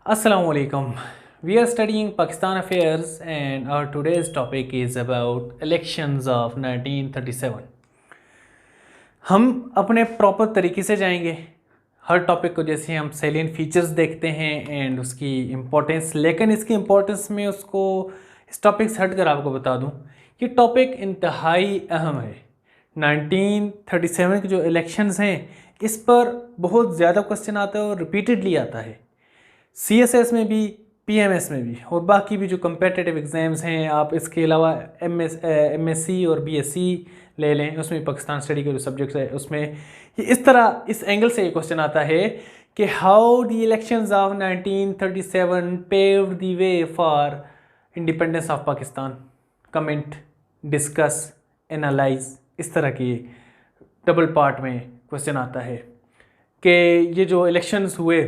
Assalamu alaikum. We are studying Pakistan affairs and our today's topic is about elections of 1937. हम अपने proper तरीके से जाएंगे हर topic को, जैसे हम सैलिएंट फीचर्स देखते हैं एंड उसकी इम्पोर्टेंस, लेकिन इसकी इम्पोर्टेंस में उसको इस टॉपिक से हटकर आपको बता दूं कि टॉपिक इंतहाई अहम है। 1937 के जो इलेक्शंस हैं इस पर बहुत ज़्यादा क्वेश्चन आता है और रिपीटेडली आता है, CSS में भी, PMS में भी, और बाकी भी जो कम्पिटिटिव एग्ज़ाम्स हैं। आप इसके अलावा MSc और BSc ले लें, उसमें पाकिस्तान स्टडी के जो सब्जेक्ट्स है उसमें ये इस तरह इस एंगल से ये क्वेश्चन आता है कि how the elections of 1937 paved the way for independence of Pakistan. Comment, discuss, analyse, इस तरह की डबल पार्ट में क्वेश्चन आता है कि ये जो इलेक्शंस हुए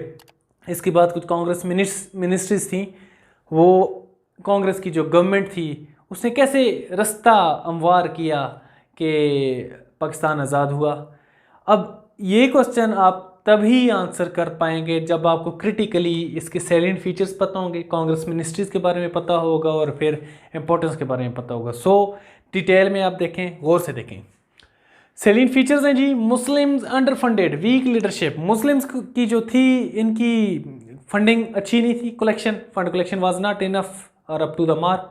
इसके बाद कुछ कांग्रेस मिनिस्ट्रीज थी, वो कांग्रेस की जो गवर्नमेंट थी उसने कैसे रास्ता हमवार किया कि पाकिस्तान आज़ाद हुआ। अब ये क्वेश्चन आप तभी आंसर कर पाएंगे जब आपको क्रिटिकली इसके सैलिएंट फीचर्स पता होंगे, कांग्रेस मिनिस्ट्रीज़ के बारे में पता होगा और फिर इम्पोर्टेंस के बारे में पता होगा। सो डिटेल में आप देखें, गौर से देखें। सैलिएंट फीचर्स हैं जी, Muslims under funded, weak leadership. Muslims की जो थी इनकी फंडिंग अच्छी नहीं थी, fund collection was not enough और up to the mark.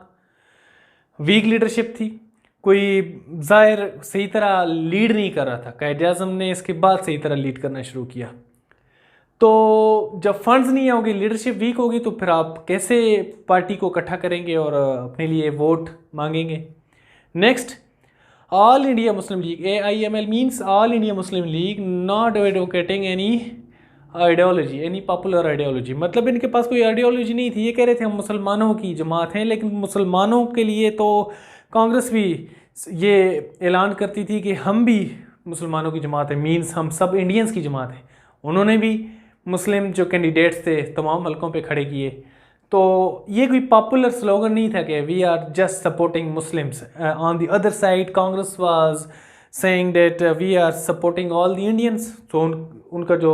Weak leadership थी, कोई ज़ाहिर सही तरह लीड नहीं कर रहा था। कायद-ए-आज़म ने इसके बाद सही तरह लीड करना शुरू किया। तो जब फंड्स नहीं होंगे, लीडरशिप वीक होगी, तो फिर आप कैसे पार्टी को इकट्ठा करेंगे और अपने लिए वोट मांगेंगे। Next, all India Muslim league, AIML means all India Muslim league not advocating any ideology, any popular ideology. मतलब इनके पास कोई आइडियोलॉजी नहीं थी। ये कह रहे थे हम मुसलमानों की जमात हैं, लेकिन मुसलमानों के लिए तो कांग्रेस भी ये ऐलान करती थी कि हम भी मुसलमानों की जमात है, मीन्स हम सब इंडियंस की जमात है। उन्होंने भी मुस्लिम जो कैंडिडेट्स थे तमाम हलकों पे खड़े किए। तो ये कोई पॉपुलर स्लोगन नहीं था कि we are just supporting Muslims. On the other side Congress was saying that we are supporting all the Indians. तो उनका जो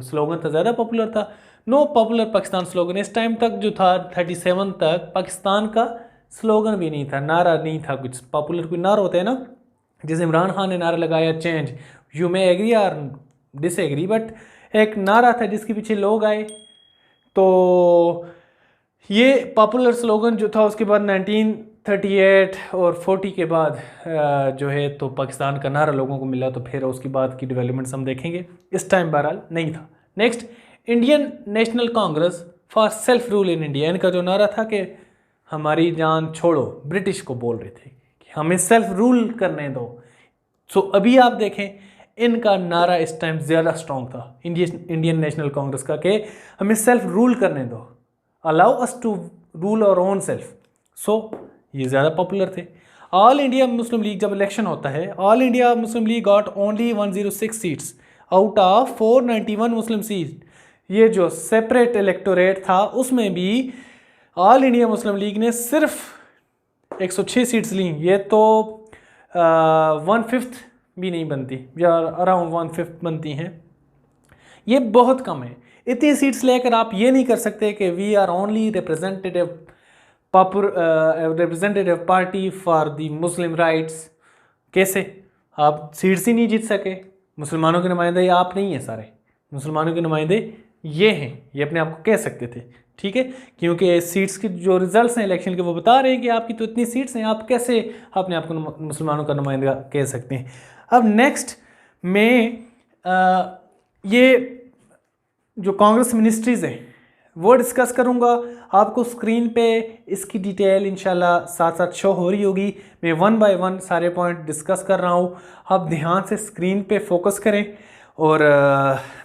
स्लोगन था ज़्यादा पॉपुलर था। नो पॉपुलर पाकिस्तान स्लोगन इस टाइम तक जो था 37 तक पाकिस्तान का स्लोगन भी नहीं था, नारा नहीं था। कुछ पॉपुलर कोई नारा होते हैं ना, जैसे इमरान खान ने नारा लगाया चेंज, यू मे एग्री और डिसएग्री, बट एक नारा था जिसके पीछे लोग आए। तो ये पॉपुलर स्लोगन जो था उसके बाद 1938 और 40 के बाद जो है तो पाकिस्तान का नारा लोगों को मिला। तो फिर उसके बाद की डेवलपमेंट्स हम देखेंगे, इस टाइम बहरहाल नहीं था। Next, Indian national Congress for self rule in India. इनका जो नारा था कि हमारी जान छोड़ो, ब्रिटिश को बोल रहे थे कि हमें सेल्फ रूल करने दो। सो अभी आप देखें इनका नारा इस टाइम ज़्यादा स्ट्रॉन्ग था इंडियन नेशनल कांग्रेस का कि हमें सेल्फ रूल करने दो, allow us to rule our own self. So ये ज़्यादा पॉपुलर थे। ऑल इंडिया मुस्लिम लीग जब इलेक्शन होता है, all India Muslim League got only 106 seats out of 491 Muslim seat. ये जो सेपरेट इलेक्टोरेट था उसमें भी ऑल इंडिया मुस्लिम लीग ने सिर्फ 106 सीट्स ली। ये तो 1/5 भी नहीं बनती, या अराउंड 1/5 बनती हैं। ये बहुत कम है। इतनी सीट्स लेकर आप ये नहीं कर सकते कि we are only representative party for the Muslim rights. कैसे आप सीट्स ही नहीं जीत सके? मुसलमानों के नुमाइंदे आप नहीं हैं, सारे मुसलमानों के नुमाइंदे ये हैं, ये अपने आप को कह सकते थे, ठीक है, क्योंकि सीट्स के जो रिजल्ट्स हैं इलेक्शन के वो बता रहे हैं कि आपकी तो इतनी सीट्स हैं, आप कैसे अपने आप को मुसलमानों का नुमाइंदा कह सकते हैं। अब नेक्स्ट में ये जो कांग्रेस मिनिस्ट्रीज़ हैं वो डिस्कस करूँगा। आपको स्क्रीन पे इसकी डिटेल इंशाल्लाह साथ साथ शो हो रही होगी। मैं 1 बाय 1 सारे पॉइंट डिस्कस कर रहा हूँ, आप ध्यान से स्क्रीन पे फोकस करें और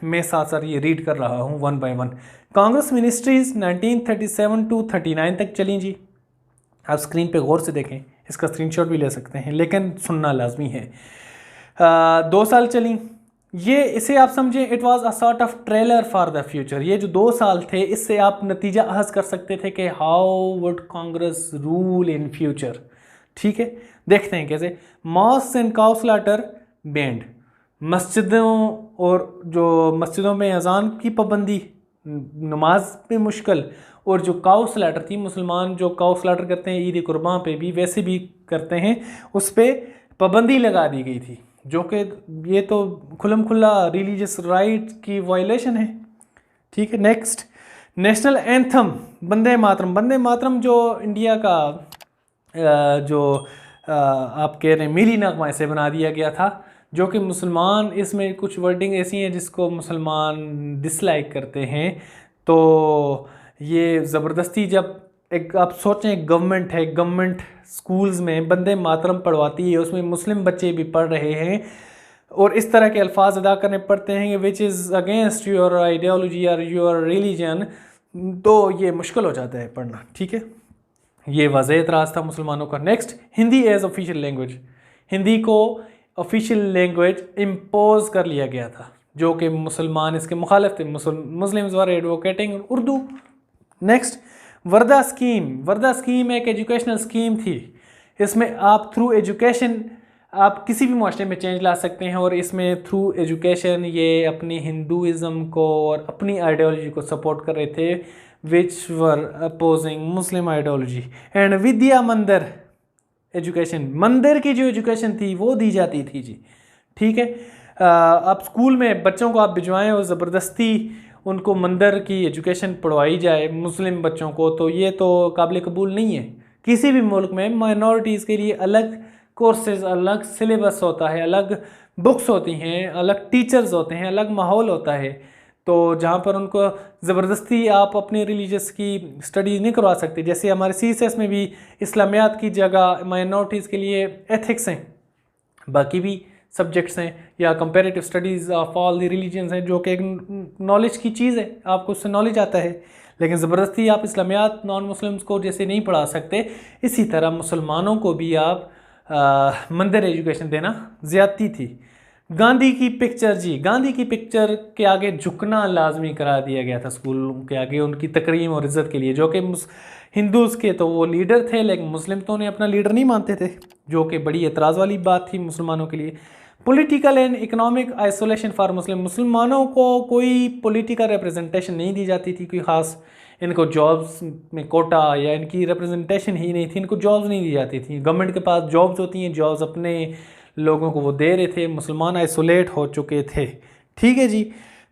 मैं साथ साथ ये रीड कर रहा हूँ 1 बाय 1। कांग्रेस मिनिस्ट्रीज़ 1937 टू 39 तक चली जी। आप स्क्रीन पे गौर से देखें, इसका स्क्रीनशॉट भी ले सकते हैं, लेकिन सुनना लाजमी है। 2 साल चली ये, इसे आप समझें it was a sort of trailer for the future. ये जो 2 साल थे इससे आप नतीजा अहज़ कर सकते थे कि how would Congress rule in future. ठीक है, देखते हैं कैसे। Mosque and cow slaughter band, मस्जिदों और जो मस्जिदों में अजान की पाबंदी नमाज में मुश्किल, और जो काउ स्लैटर थी, मुसलमान जो काउ स्लैटर करते हैं ईद कुर्बान पे भी वैसे भी करते हैं, उस पर पाबंदी लगा दी गई थी, जो कि ये तो खुल्लम खुल्ला रिलीजियस राइट की वायलेशन है। ठीक है, next national anthem Vande Mataram. Vande Mataram जो इंडिया का जो आप कह रहे हैं मिली नगमा से बना दिया गया था, जो कि मुसलमान, इसमें कुछ वर्डिंग ऐसी हैं जिसको मुसलमान डिसलाइक करते हैं। तो ये ज़बरदस्ती, जब एक आप सोचें गवर्नमेंट है, गवर्नमेंट स्कूल्स में वंदे मातरम पढ़वाती है, उसमें मुस्लिम बच्चे भी पढ़ रहे हैं और इस तरह के अल्फाज अदा करने पड़ते हैं which is against your ideology और योर रिलीजन, तो ये मुश्किल हो जाता है पढ़ना। ठीक है, ये वाज़ेह एतराज़ था मुसलमानों का। Next, Hindi as official language. Hindi को ऑफिशियल लैंग्वेज इम्पोज कर लिया गया था, जो कि मुसलमान इसके मुखालिफ थे। मुस्लिम्स वर एडवोकेटिंग उर्दू। नेक्स्ट, वर्दा स्कीम। वर्दा स्कीम एक एजुकेशनल स्कीम थी। इसमें आप थ्रू एजुकेशन आप किसी भी माशरे में चेंज ला सकते हैं, और इसमें थ्रू एजुकेशन ये अपनी हिंदुज़म को और अपनी आइडियोलॉजी को सपोर्ट कर रहे थे, विच वर अपोजिंग मुस्लिम आइडियोलॉजी। एंड विद्या मंदिर एजुकेशन, मंदिर की जो एजुकेशन थी वो दी जाती थी जी। ठीक है, आप स्कूल में बच्चों को आप भिजवाएं और ज़बरदस्ती उनको मंदिर की एजुकेशन पढ़वाई जाए मुस्लिम बच्चों को, तो ये तो काबिल कबूल नहीं है। किसी भी मुल्क में माइनॉरिटीज़ के लिए अलग कोर्सेज, अलग सिलेबस होता है, अलग बुक्स होती हैं, अलग टीचर्स होते हैं, अलग माहौल होता है। तो जहाँ पर उनको ज़बरदस्ती आप अपने रिलीजियस की स्टडीज़ नहीं करवा सकते। जैसे हमारे CSS में भी इस्लामियात की जगह माइनॉरिटीज़ के लिए एथिक्स हैं, बाकी भी सब्जेक्ट्स हैं, या comparative studies of all the religions हैं, जो कि एक नॉलेज की चीज़ है, आपको उससे नॉलेज आता है। लेकिन ज़बरदस्ती आप इस्लामियात नॉन मुस्लिम्स को जैसे नहीं पढ़ा सकते, इसी तरह मुसलमानों को भी आप मंदिर एजुकेशन देना ज़्यादती थी। गांधी की पिक्चर जी, गांधी की पिक्चर के आगे झुकना लाजमी करा दिया गया था स्कूलों के आगे, उनकी तकरीम और इज़्ज़त के लिए, जो कि हिंदूज़ के तो वो लीडर थे, लेकिन मुस्लिम तो उन्हें अपना लीडर नहीं मानते थे, जो कि बड़ी एतराज़ वाली बात थी मुसलमानों के लिए। Political and economic isolation for Muslim. मुसलमानों को कोई पॉलिटिकल रिप्रेजेंटेशन नहीं दी जाती थी, कोई ख़ास इनको जॉब्स में कोटा या इनकी रिप्रेजेंटेशन ही नहीं थी, इनको जॉब्स नहीं दी जाती थी। गवर्नमेंट के पास जॉब्स होती हैं, जॉब्स अपने लोगों को वो दे रहे थे, मुसलमान आइसोलेट हो चुके थे। ठीक है जी,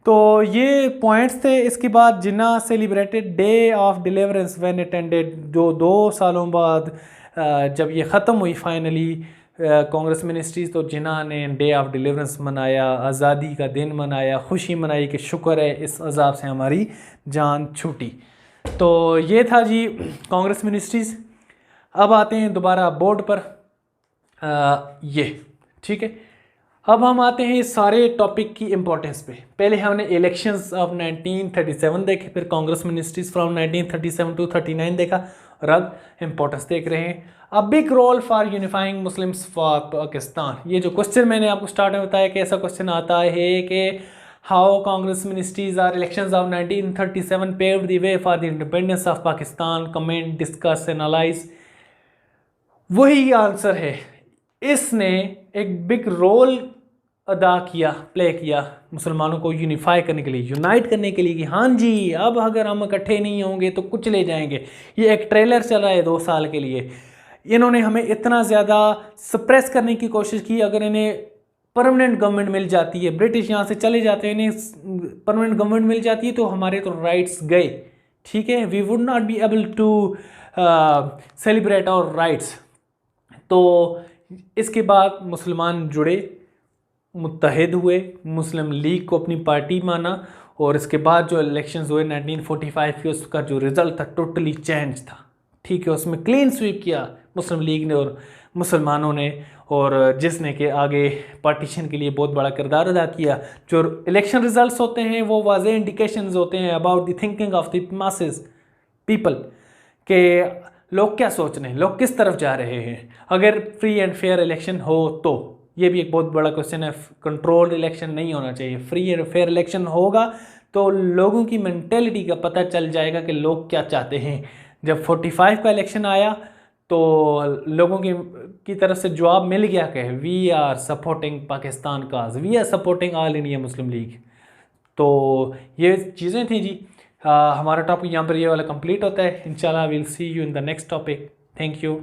तो ये पॉइंट्स थे। इसके बाद Jinnah celebrated day of deliverance when attended, जो 2 सालों बाद जब ये ख़त्म हुई फाइनली कांग्रेस मिनिस्ट्रीज, तो जिन्ना ने डे ऑफ डिलीवरेंस मनाया, आज़ादी का दिन मनाया, खुशी मनाई कि शुक्र है इस अजाब से हमारी जान छूटी। तो ये था जी कांग्रेस मिनिस्ट्रीज़। अब आते हैं दोबारा बोर्ड पर। ये ठीक है, अब हम आते हैं इस सारे टॉपिक की इम्पोर्टेंस पे। पहले हमने इलेक्शंस ऑफ 1937 देखे, फिर कांग्रेस मिनिस्ट्रीज फ्रॉम 1937 to 39 देखा, और अब इम्पोर्टेंस देख रहे हैं। A big role for unifying Muslims for Pakistan. ये जो क्वेश्चन मैंने आपको स्टार्ट में बताया कि ऐसा क्वेश्चन आता है कि how Congress ministries are elections of 1937 paved the way for the independence of Pakistan, comment, discuss, analyse. वही आंसर है, इसने एक बिग रोल अदा किया, प्ले किया मुसलमानों को यूनिफाई करने के लिए, यूनाइट करने के लिए, कि हाँ जी अब अगर हम इकट्ठे नहीं होंगे तो कुछ ले जाएंगे। ये एक ट्रेलर चल रहा है 2 साल के लिए। इन्होंने हमें इतना ज़्यादा सप्रेस करने की कोशिश की, अगर इन्हें परमानेंट गवर्नमेंट मिल जाती है, ब्रिटिश यहाँ से चले जाते हैं, इन्हें परमानेंट गवर्नमेंट मिल जाती है, तो हमारे तो राइट्स गए। ठीक है, we would not be able to celebrate our rights. तो इसके बाद मुसलमान जुड़े, मुत्तहिद हुए, मुस्लिम लीग को अपनी पार्टी माना, और इसके बाद जो इलेक्शंस हुए 1945 के, उसका जो रिज़ल्ट था टोटली चेंज था। ठीक है, उसमें क्लीन स्वीप किया मुस्लिम लीग ने और मुसलमानों ने, और जिसने के आगे पार्टीशन के लिए बहुत बड़ा किरदार अदा किया। जो इलेक्शन रिजल्ट्स होते हैं वो वाज़ेह इंडिकेशंस होते हैं about the thinking of the masses people, के लोग क्या सोच रहे हैं, लोग किस तरफ जा रहे हैं। अगर फ्री एंड फेयर इलेक्शन हो तो, ये भी एक बहुत बड़ा क्वेश्चन है, कंट्रोल्ड इलेक्शन नहीं होना चाहिए, फ्री एंड फेयर इलेक्शन होगा तो लोगों की मेंटेलिटी का पता चल जाएगा कि लोग क्या चाहते हैं। जब 45 का इलेक्शन आया तो लोगों की तरफ से जवाब मिल गया कि we are supporting Pakistan cause, we are supporting All India Muslim League. तो ये चीज़ें थी जी। हमारा टॉपिक यहाँ पर ये वाला कंप्लीट होता है। इंशाल्लाह will see you in the next topic. Thank you.